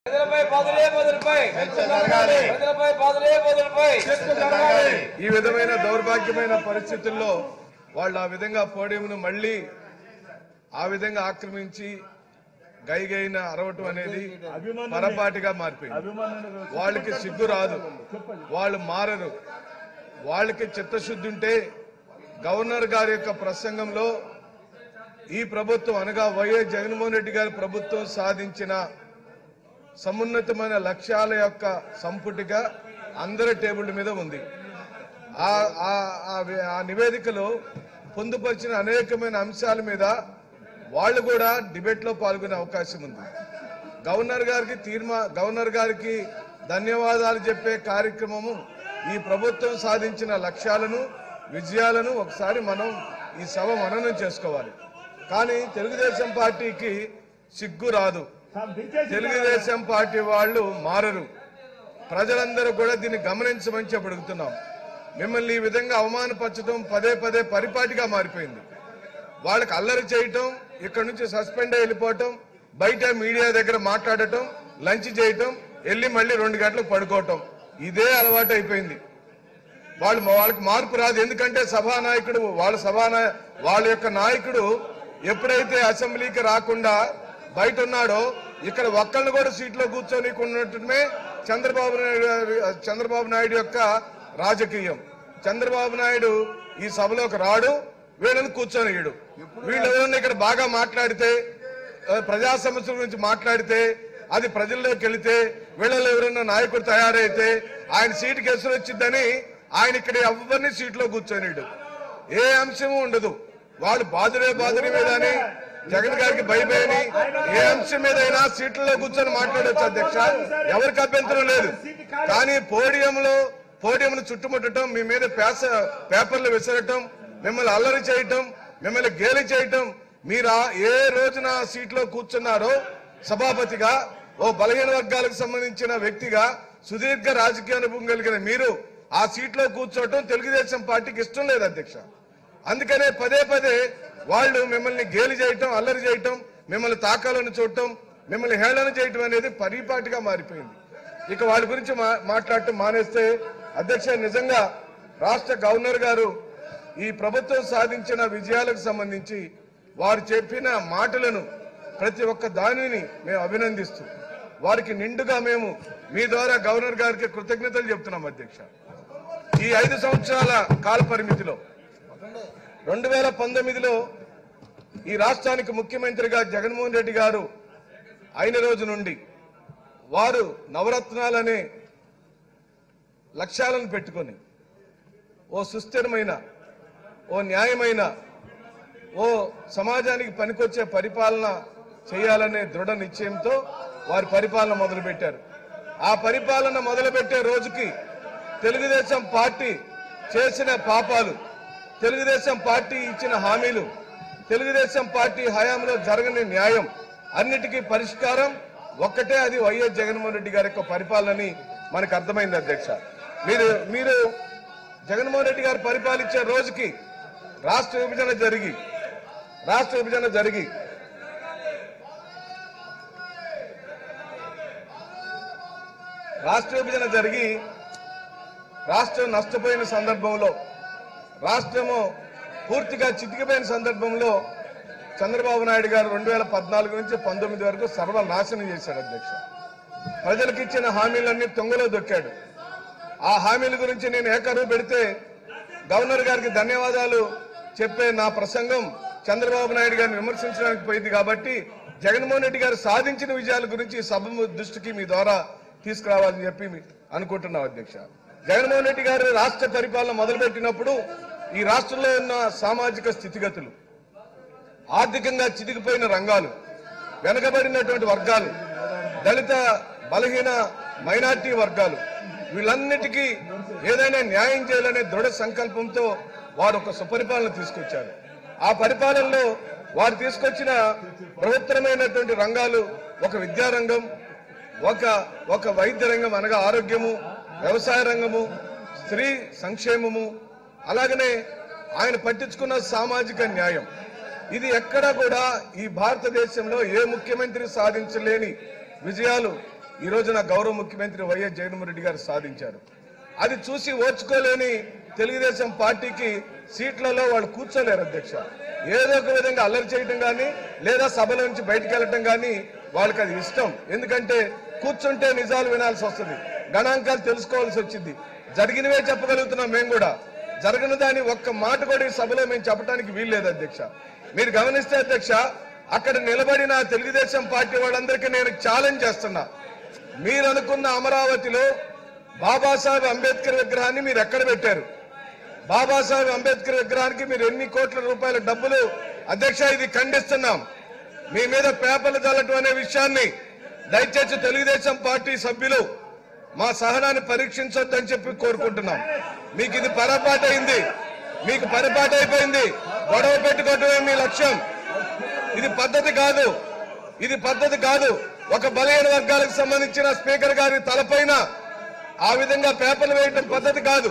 ఈ విధమైన దౌర్భాగ్యమైన పరిస్థితుల్లో వాళ్ళు ఆ విధంగా పోడియంను మళ్లీ ఆ విధంగా ఆక్రమించి గైగైన అరవటం అనేది పొరపాటుగా మారిపోయింది. వాళ్ళకి సిగ్గు రాదు, వాళ్ళు మారరు. వాళ్ళకి చిత్తశుద్ధి ఉంటే గవర్నర్ గారి యొక్క ప్రసంగంలో ఈ ప్రభుత్వం అనగా వైఎస్ జగన్మోహన్ రెడ్డి గారి ప్రభుత్వం సాధించిన సమున్నతమైన లక్ష్యాల యొక్క సంపుటిగా అందరి టేబుల్ మీద ఉంది. ఆ నివేదికలో పొందుపరిచిన అనేకమైన అంశాల మీద వాళ్ళు కూడా డిబేట్ లో పాల్గొనే అవకాశం ఉంది. గవర్నర్ గారికి ధన్యవాదాలు చెప్పే కార్యక్రమము ఈ ప్రభుత్వం సాధించిన లక్ష్యాలను విజయాలను ఒకసారి మనం ఈ సభ మననం చేసుకోవాలి. కానీ తెలుగుదేశం పార్టీకి సిగ్గు రాదు, తెలుగుదేశం పార్టీ వాళ్ళు మారరు. ప్రజలందరూ కూడా దీన్ని గమనించమని చెప్పి అడుగుతున్నాం. మిమ్మల్ని ఈ విధంగా అవమానపరచడం పదే పదే పరిపాటిగా మారిపోయింది. వాళ్ళకి అల్లరి చేయటం, ఇక్కడ నుంచి సస్పెండ్ అయి వెళ్ళిపోవటం, బయట మీడియా దగ్గర మాట్లాడటం, లంచ్ చేయటం, వెళ్ళి మళ్ళీ 2 గంటలకు పడుకోవటం, ఇదే అలవాటు అయిపోయింది. వాళ్ళకి మార్పు రాదు. ఎందుకంటే సభానాయకుడు వాళ్ళ యొక్క నాయకుడు ఎప్పుడైతే అసెంబ్లీకి రాకుండా బయట ఉన్నాడో ఇక్కడ ఒక్కళ్ళు కూడా సీట్లో కూర్చొని ఉన్నట్టుమే చంద్రబాబు నాయుడు యొక్క రాజకీయం. చంద్రబాబు నాయుడు ఈ సభలోకి రాడు, వీళ్ళని కూర్చొనియడు. వీళ్ళు ఎవరన్నా ఇక్కడ బాగా మాట్లాడితే, ప్రజా సమస్యల గురించి మాట్లాడితే, అది ప్రజల్లోకి వెళితే, వీళ్ళలో ఎవరన్నా నాయకుడు తయారైతే ఆయన సీటుకి ఎసురు వచ్చిందని ఆయన ఇక్కడ ఎవరిని సీట్లో కూర్చొనిడు. ఏ అంశము ఉండదు. వాళ్ళు బాదురే మీద అని జగన్ గారికి భయపడి ఏ అంశం మీదైనా సీట్లలో కూర్చొని మాట్లాడవచ్చు అధ్యక్ష, ఎవరికి అభ్యంతరం లేదు. కానీ పోడియంను చుట్టుముట్టడం, మీ మీద పేపర్లు విసరటం, మిమ్మల్ని అల్లరి చేయటం, మిమ్మల్ని గేలి చేయటం, మీరు ఏ రోజున సీట్లో కూర్చున్నారో సభాపతిగా, ఓ బలహీన వర్గాలకు సంబంధించిన వ్యక్తిగా, సుదీర్ఘ రాజకీయ అనుభవం కలిగిన మీరు ఆ సీట్లో కూర్చోవటం తెలుగుదేశం పార్టీకి ఇష్టం లేదు అధ్యక్ష. అందుకనే పదే పదే వాళ్ళు మిమ్మల్ని గేలి చేయటం, అల్లరి చేయటం, మిమ్మల్ని తాకాలను చూడటం, మిమ్మల్ని హేళన చేయటం అనేది పరిపాటిగా మారిపోయింది. ఇక వాళ్ళ గురించి మాట్లాడటం మానేస్తే అధ్యక్ష, నిజంగా రాష్ట్ర గవర్నర్ గారు ఈ ప్రభుత్వం సాధించిన విజయాలకు సంబంధించి వారు చెప్పిన మాటలను ప్రతి ఒక్క దానిని మేము అభినందిస్తూ వారికి నిండుగా మేము మీ ద్వారా గవర్నర్ గారికి కృతజ్ఞతలు చెప్తున్నాం అధ్యక్ష. ఈ 5 సంవత్సరాల కాల పరిమితిలో 2019లో ఈ రాష్ట్రానికి ముఖ్యమంత్రిగా జగన్మోహన్ రెడ్డి గారు అయిన రోజు నుండి వారు నవరత్నాలనే లక్ష్యాలను పెట్టుకొని ఓ సుస్థిరమైన, ఓ న్యాయమైన, ఓ సమాజానికి పనికొచ్చే పరిపాలన చేయాలనే దృఢ నిశ్చయంతో వారి పరిపాలన మొదలుపెట్టారు. ఆ పరిపాలన మొదలుపెట్టే రోజుకి తెలుగుదేశం పార్టీ చేసిన పాపాలు, తెలుగుదేశం పార్టీ ఇచ్చిన హామీలు, తెలుగుదేశం పార్టీ హయాంలో జరగని న్యాయం అన్నిటికీ పరిష్కారం ఒక్కటే, అది వైఎస్ జగన్మోహన్ రెడ్డి గారి యొక్క పరిపాలనని మనకు అర్థమైంది అధ్యక్ష. మీరు జగన్మోహన్ రెడ్డి గారు పరిపాలించే రోజుకి రాష్ట్ర విభజన జరిగి రాష్ట్రం నష్టపోయిన సందర్భంలో, రాష్ట్రము పూర్తిగా చితికిపోయిన సందర్భంలో చంద్రబాబు నాయుడు గారు 2014 నుంచి 19 వరకు సర్వనాశనం చేశాడు అధ్యక్ష. ప్రజలకు ఇచ్చిన హామీలన్నీ తొంగలో దొక్కాడు. ఆ హామీల గురించి నేను ఏకరువు పెడితే గవర్నర్ గారికి ధన్యవాదాలు చెప్పే నా ప్రసంగం చంద్రబాబు నాయుడు గారిని విమర్శించడానికి పోయింది. కాబట్టి జగన్మోహన్ రెడ్డి గారు సాధించిన విజయాల గురించి సభ దృష్టికి మీ ద్వారా తీసుకురావాలని చెప్పి అనుకుంటున్నాం అధ్యక్ష. జగన్మోహన్ రెడ్డి గారు రాష్ట్ర పరిపాలన మొదలుపెట్టినప్పుడు ఈ రాష్ట్రంలో ఉన్న సామాజిక స్థితిగతులు, ఆర్థికంగా చితికిపోయిన రంగాలు, వెనుకబడినటువంటి వర్గాలు, దళిత బలహీన మైనార్టీ వర్గాలు, వీళ్ళన్నిటికీ ఏదైనా న్యాయం చేయాలనే దృఢ సంకల్పంతో వారు ఒక సుపరిపాలన తీసుకొచ్చారు. ఆ పరిపాలనలో వారు తీసుకొచ్చిన బృహత్తరమైనటువంటి రంగాలు ఒక విద్యారంగం, ఒక వైద్య రంగం అనగా ఆరోగ్యము, వ్యవసాయ రంగము, స్త్రీ సంక్షేమము, అలాగనే ఆయన పట్టించుకున్న సామాజిక న్యాయం. ఇది ఎక్కడా కూడా ఈ భారతదేశంలో ఏ ముఖ్యమంత్రి సాధించలేని విజయాలు ఈ రోజున గౌరవ ముఖ్యమంత్రి వైఎస్ జగన్మోహన్ రెడ్డి గారు సాధించారు. అది చూసి ఓర్చుకోలేని తెలుగుదేశం పార్టీకి సీట్లలో వాళ్ళు కూర్చోలేరు అధ్యక్ష. ఏదో ఒక విధంగా అల్లరి చేయటం కానీ లేదా సభల నుంచి బయటకు వెళ్ళటం కానీ వాళ్ళకి అది ఇష్టం. ఎందుకంటే కూర్చుంటే నిజాలు వినాల్సి వస్తుంది, గణాంకాలు తెలుసుకోవాల్సి వచ్చింది. జరిగినవే చెప్పగలుగుతున్నాం మేము కూడా, జరగని దాని ఒక్క మాట కూడా ఈ సభలో మేము చెప్పడానికి వీల్లేదు అధ్యక్ష. మీరు గమనిస్తే అధ్యక్ష, అక్కడ నిలబడిన తెలుగుదేశం పార్టీ వాళ్ళందరికీ నేను ఛాలెంజ్ చేస్తున్నా. మీరు అనుకున్న అమరావతిలో బాబాసాహెబ్ అంబేద్కర్ విగ్రహాన్ని మీరు ఎక్కడ పెట్టారు? బాబాసాహెబ్ అంబేద్కర్ విగ్రహానికి మీరు ఎన్ని కోట్ల రూపాయల డబ్బులు? అధ్యక్ష, ఇది ఖండిస్తున్నాం. మీ మీద పేపర్లు చల్లటం అనే విషయాన్ని దయచేసి తెలుగుదేశం పార్టీ సభ్యులు మా సహనాన్ని పరీక్షించొద్దని చెప్పి కోరుకుంటున్నాం. మీకు ఇది పొరపాటు అయింది, మీకు పొరపాటు అయిపోయింది. గొడవ పెట్టుకోవటమే మీ లక్ష్యం. ఇది పద్ధతి కాదు, ఇది పద్ధతి కాదు. ఒక బలహీన వర్గాలకు సంబంధించిన స్పీకర్ గారి తలపైన ఆ విధంగా పేపర్లు వేయటం పద్ధతి కాదు.